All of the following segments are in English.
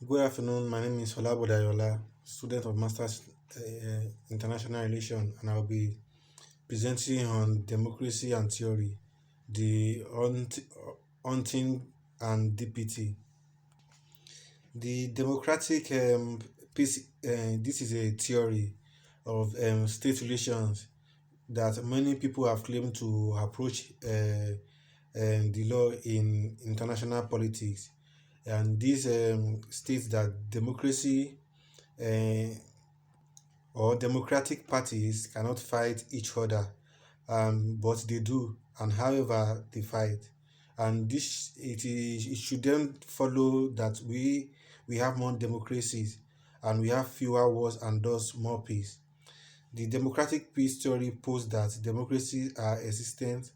Good afternoon. My name is Olabodayola, student of Masters International Relations, and I'll be presenting on democracy and theory, the Hunting and DPT. The democratic peace. This is a theory of state relations that many people have claimed to approach the law in international politics, and this states that democracy uh, or democratic parties cannot fight each other, but they do, and however they fight. And it should then follow that we have more democracies and we have fewer wars and thus more peace. The democratic peace theory posits that democracies are existent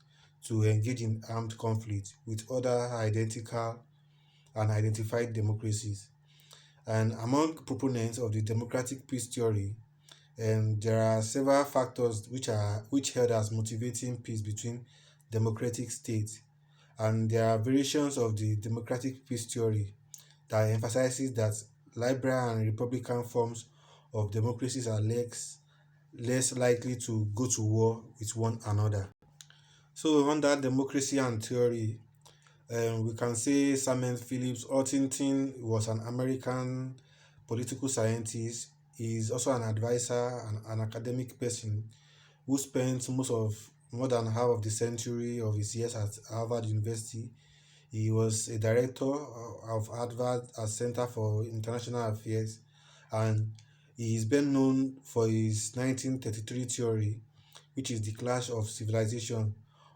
to engage in armed conflict with other identical and identified democracies. And among proponents of the democratic peace theory, there are several factors which held as motivating peace between democratic states, and there are variations of the democratic peace theory that emphasizes that liberal and republican forms of democracies are less likely to go to war with one another. So under democracy and theory, we can say Samuel Phillips Huntington was an American political scientist. He is also an advisor and an academic person who spent more than half of the century of his years at Harvard University. He was a director of Harvard Center for International Affairs, and he is best known for his 1933 theory, which is the clash of civilization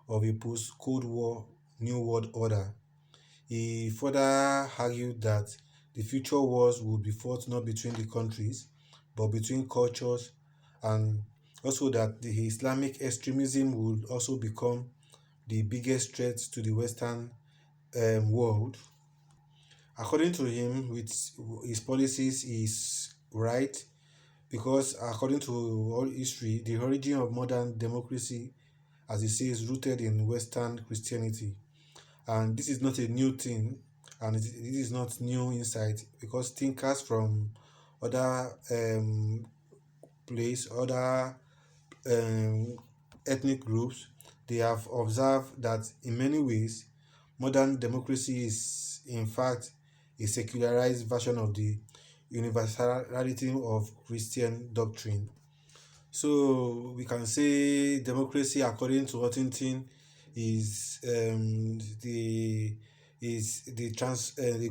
of a post-Cold War New World Order. He further argued that the future wars would be fought not between the countries but between cultures, and also that the Islamic extremism would also become the biggest threat to the Western world. According to him, with his policies is right because according to all history, the origin of modern democracy, as he says, rooted in Western Christianity. And this is not a new thing, and it is not new insight because thinkers from other other um, ethnic groups, they have observed that in many ways modern democracy is in fact a secularized version of the universality of Christian doctrine. So we can say democracy, according to Huntington, is the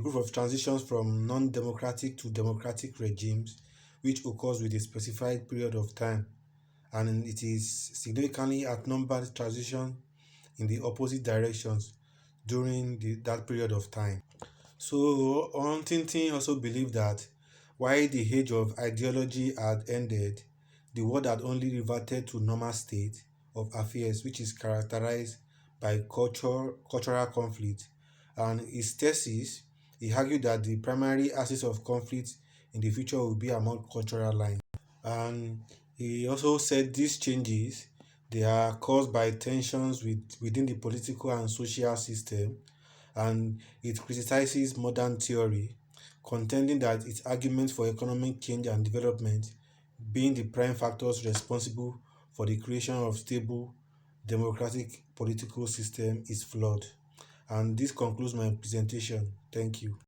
group of transitions from non-democratic to democratic regimes, which occurs with a specified period of time, and it is significantly outnumbered transition in the opposite directions during that period of time. So Huntington also believed that while the age of ideology had ended, the world had only reverted to normal state of affairs, which is characterized by cultural conflict. And his thesis, he argued that the primary axis of conflict in the future will be among cultural lines. And he also said these changes, they are caused by tensions within the political and social system, and it criticizes modern theory, contending that its arguments for economic change and development being the prime factors responsible for the creation of stable democratic political system is flawed. And this concludes my presentation. Thank you.